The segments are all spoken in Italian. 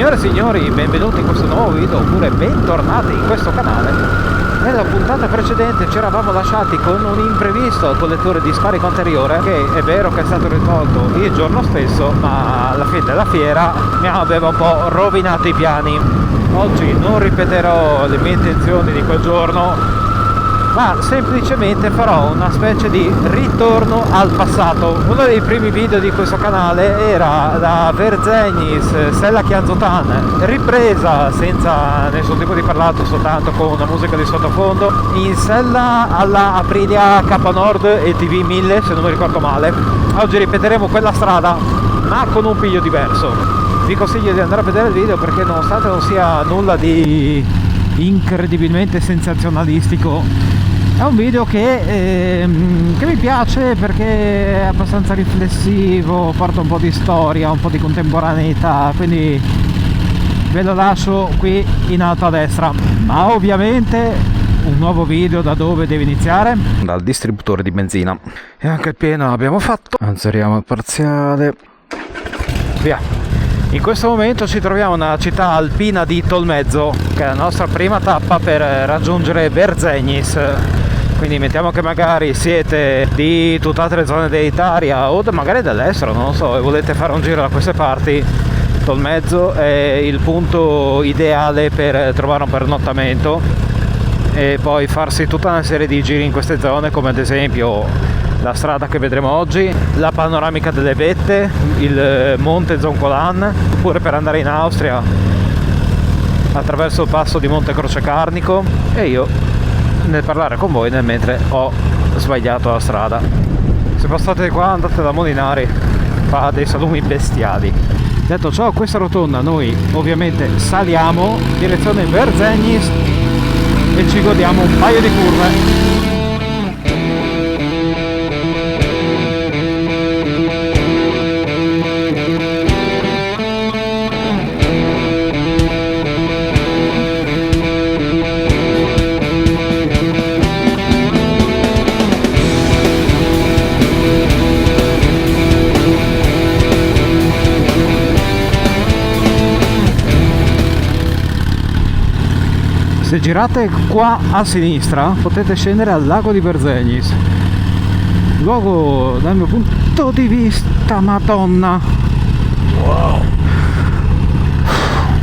Signore e signori, benvenuti in questo nuovo video, oppure bentornati in questo canale. Nella puntata precedente ci eravamo lasciati con un imprevisto al collettore di scarico anteriore, che è vero che è stato risolto il giorno stesso, ma alla fine della fiera mi aveva un po' rovinato i piani. Oggi non ripeterò le mie intenzioni di quel giorno, ma semplicemente farò una specie di ritorno al passato. Uno dei primi video di questo canale era la Verzegnis Sella Chianzotan, ripresa senza nessun tipo di parlato, soltanto con una musica di sottofondo, in sella alla Aprilia K Nord e TV 1000 se non mi ricordo male. Oggi ripeteremo quella strada ma con un piglio diverso. Vi consiglio di andare a vedere il video perché, nonostante non sia nulla di incredibilmente sensazionalistico, è un video che mi piace perché è abbastanza riflessivo, porta un po' di storia, un po' di contemporaneità, quindi ve lo lascio qui in alto a destra. Ma ovviamente un nuovo video da dove deve iniziare? Dal distributore di benzina. E anche il pieno l'abbiamo fatto. Azzeriamo il parziale. Via. In questo momento ci troviamo nella città alpina di Tolmezzo, che è la nostra prima tappa per raggiungere Verzegnis. Quindi mettiamo che magari siete di tutt'altre le zone dell'Italia o magari dall'estero, non lo so, e volete fare un giro da queste parti. Tolmezzo è il punto ideale per trovare un pernottamento e poi farsi tutta una serie di giri in queste zone, come ad esempio la strada che vedremo oggi, la panoramica delle vette, il monte Zoncolan, oppure per andare in Austria attraverso il passo di Monte Croce Carnico. E io nel parlare con voi nel mentre ho sbagliato la strada. Se passate qua andate da Molinari, fa dei salumi bestiali. Detto ciò, a questa rotonda noi ovviamente saliamo direzione Verzegnis e ci godiamo un paio di curve. Se girate qua a sinistra potete scendere al lago di Verzegnis, luogo dal mio punto di vista, madonna, wow,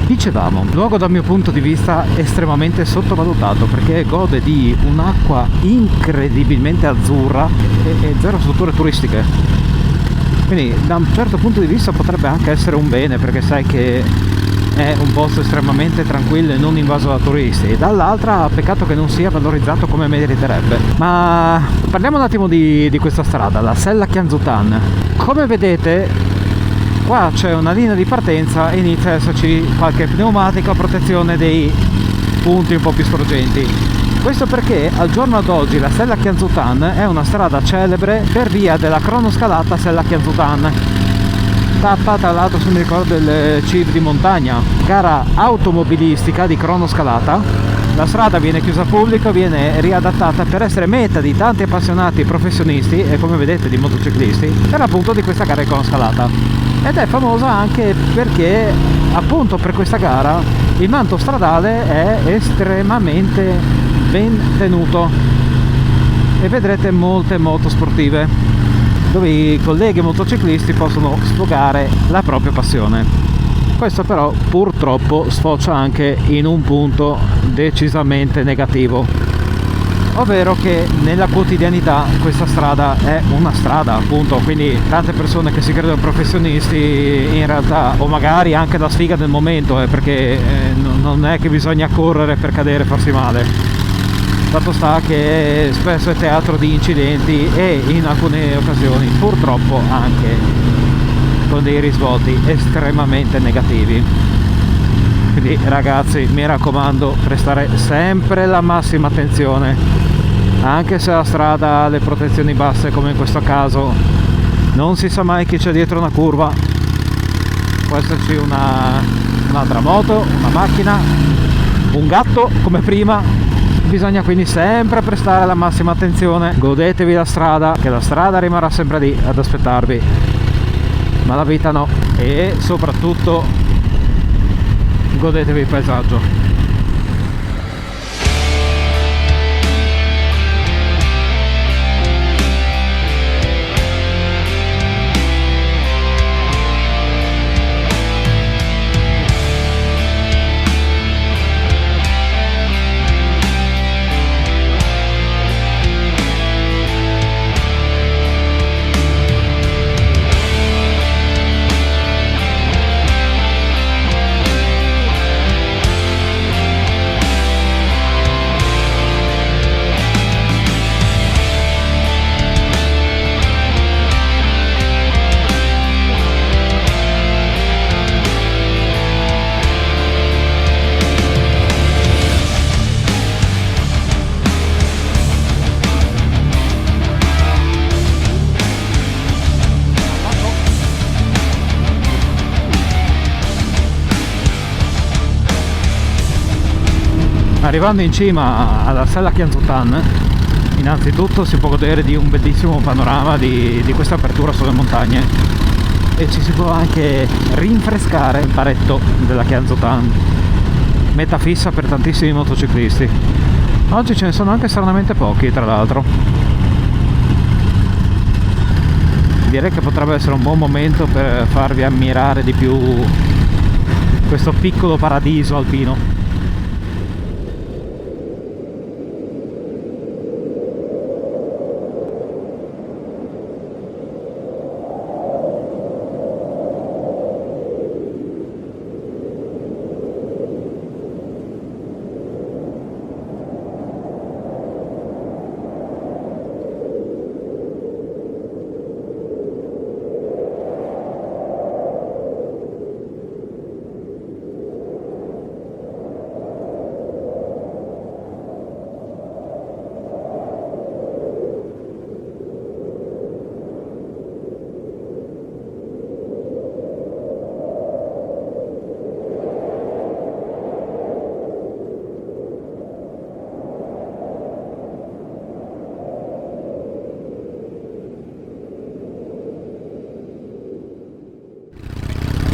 dicevamo, luogo dal mio punto di vista estremamente sottovalutato perché gode di un'acqua incredibilmente azzurra e zero strutture turistiche, quindi da un certo punto di vista potrebbe anche essere un bene, perché sai che è un posto estremamente tranquillo e non invaso da turisti. Dall'altra, peccato che non sia valorizzato come meriterebbe. Ma parliamo un attimo di questa strada, la Sella Chianzotan. Come vedete qua c'è una linea di partenza e inizia ad esserci qualche pneumatica a protezione dei punti un po' più sporgenti. Questo perché al giorno d'oggi la Sella Chianzotan è una strada celebre per via della cronoscalata Sella Chianzotan, tappa tra l'altro, se mi ricordo, del CIV di montagna, gara automobilistica di cronoscalata. La strada viene chiusa al pubblico, viene riadattata per essere meta di tanti appassionati professionisti e, come vedete, di motociclisti, per appunto di questa gara di cronoscalata. Ed è famosa anche perché appunto per questa gara il manto stradale è estremamente ben tenuto e vedrete molte moto sportive dove i colleghi motociclisti possono sfogare la propria passione. Questo però purtroppo sfocia anche in un punto decisamente negativo, ovvero che nella quotidianità questa strada è una strada, appunto, quindi tante persone che si credono professionisti in realtà, o magari anche la sfiga del momento, perché non è che bisogna correre per cadere e farsi male. Fatto sta che spesso è teatro di incidenti e in alcune occasioni purtroppo anche con dei risvolti estremamente negativi. Quindi ragazzi, mi raccomando, prestare sempre la massima attenzione, anche se la strada ha le protezioni basse come in questo caso. Non si sa mai chi c'è dietro una curva, può esserci un'altra moto, una macchina, un gatto come prima. Bisogna quindi sempre prestare la massima attenzione, godetevi la strada, che la strada rimarrà sempre lì ad aspettarvi, ma la vita no. E soprattutto godetevi il paesaggio. Arrivando in cima alla Sella Kianzutan, innanzitutto si può godere di un bellissimo panorama di questa apertura sulle montagne e ci si può anche rinfrescare il paretto della Kianzutan, meta fissa per tantissimi motociclisti. Oggi ce ne sono anche stranamente pochi, tra l'altro. Direi che potrebbe essere un buon momento per farvi ammirare di più questo piccolo paradiso alpino.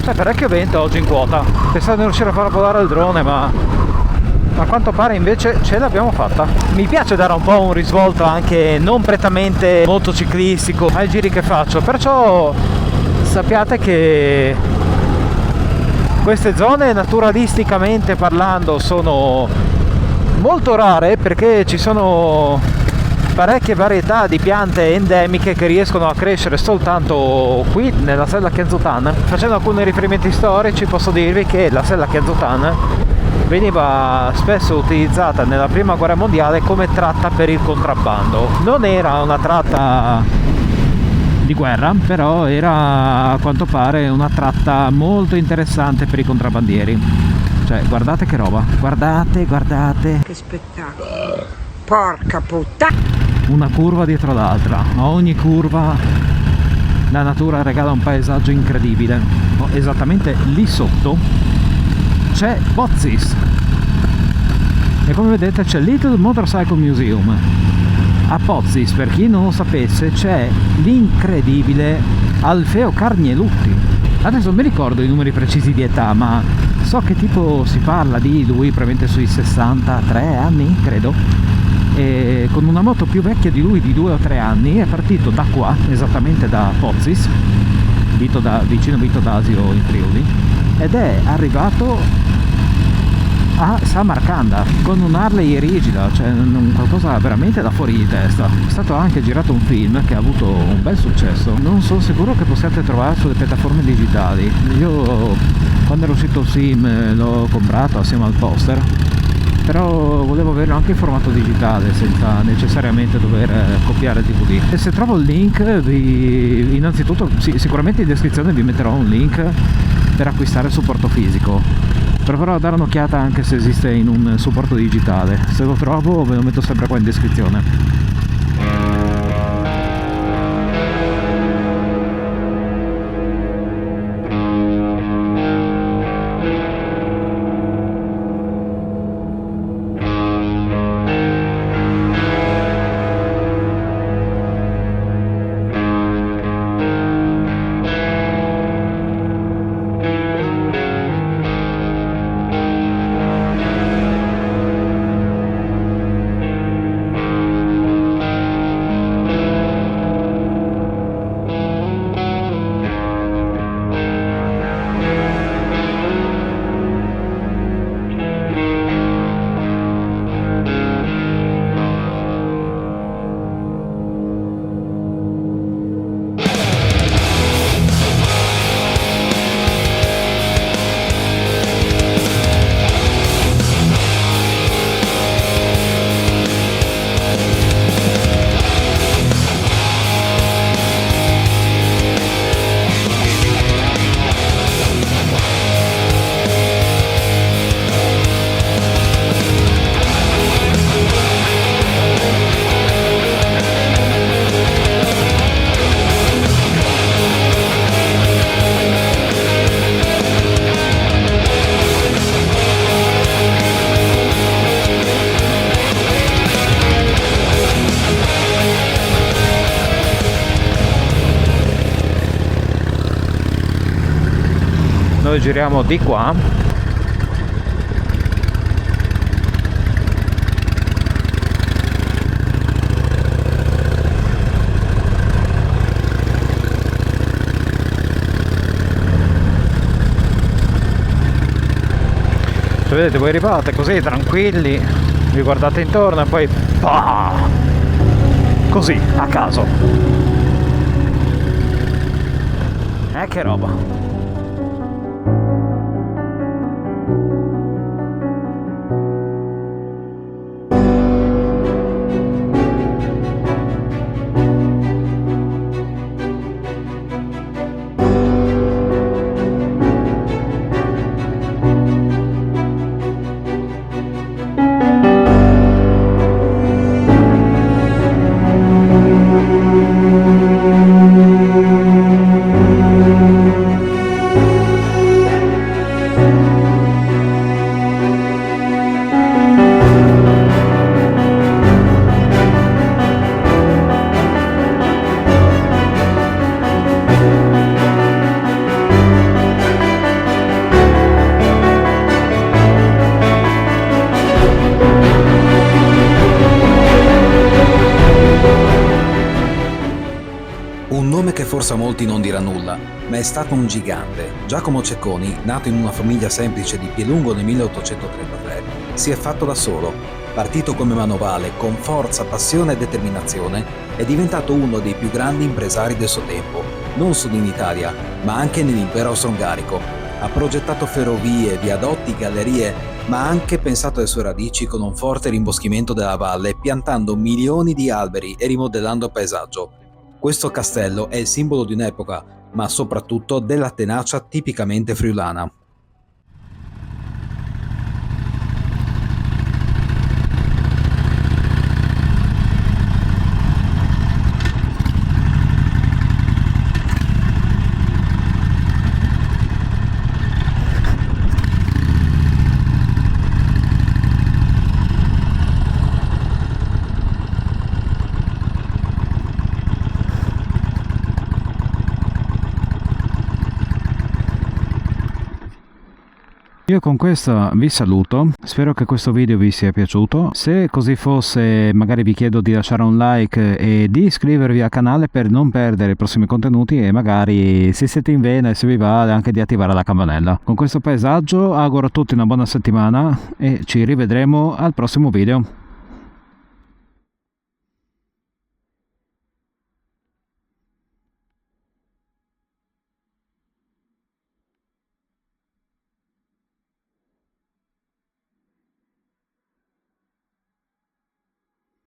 C'è parecchio vento oggi in quota. Pensavo di riuscire a far volare il drone, ma a quanto pare invece ce l'abbiamo fatta. Mi piace dare un po' un risvolto anche non prettamente motociclistico ai giri che faccio, perciò sappiate che queste zone naturalisticamente parlando sono molto rare, perché ci sono parecchie varietà di piante endemiche che riescono a crescere soltanto qui nella Sella Kianzutan. Facendo alcuni riferimenti storici posso dirvi che la Sella Kianzutan veniva spesso utilizzata nella prima guerra mondiale come tratta per il contrabbando. Non era una tratta di guerra, però era a quanto pare una tratta molto interessante per i contrabbandieri. Cioè, guardate che roba, guardate che spettacolo, porca puttana. Una curva dietro l'altra, a ogni curva la natura regala un paesaggio incredibile. Esattamente lì sotto c'è Pozzis e come vedete c'è Little Motorcycle Museum. A Pozzis, per chi non lo sapesse, c'è l'incredibile Alfeo Carnielutti. Adesso non mi ricordo i numeri precisi di età, ma so che tipo si parla di lui probabilmente sui 63 anni, credo. E con una moto più vecchia di lui di 2 o 3 anni è partito da qua, esattamente da Pozzis, vicino Vito d'Asio in Friuli, ed è arrivato a Samarcanda con un Harley rigida, cioè qualcosa veramente da fuori di testa. È stato anche girato un film che ha avuto un bel successo, non sono sicuro che possiate trovare sulle piattaforme digitali. Io quando era uscito il film l'ho comprato assieme al poster, però volevo averlo anche in formato digitale senza necessariamente dover copiare il DVD. E se trovo il link innanzitutto sicuramente in descrizione vi metterò un link per acquistare il supporto fisico. Proverò a dare un'occhiata anche se esiste in un supporto digitale. Se lo trovo ve lo metto sempre qua in descrizione. noi giriamo di qua. Vedete, voi arrivate così tranquilli, vi guardate intorno e poi così a caso. Che roba. Un nome che forse a molti non dirà nulla, ma è stato un gigante. Giacomo Cecconi, nato in una famiglia semplice di Pielungo nel 1833, si è fatto da solo. Partito come manovale, con forza, passione e determinazione, è diventato uno dei più grandi impresari del suo tempo, non solo in Italia, ma anche nell'impero austro-ungarico. Ha progettato ferrovie, viadotti, gallerie, ma ha anche pensato alle sue radici con un forte rimboschimento della valle, piantando milioni di alberi e rimodellando il paesaggio. Questo castello è il simbolo di un'epoca, ma soprattutto della tenacia tipicamente friulana. Io con questo vi saluto, spero che questo video vi sia piaciuto. Se così fosse, magari vi chiedo di lasciare un like e di iscrivervi al canale per non perdere i prossimi contenuti e magari, se siete in vena e se vi va, anche di attivare la campanella. Con questo paesaggio auguro a tutti una buona settimana e ci rivedremo al prossimo video.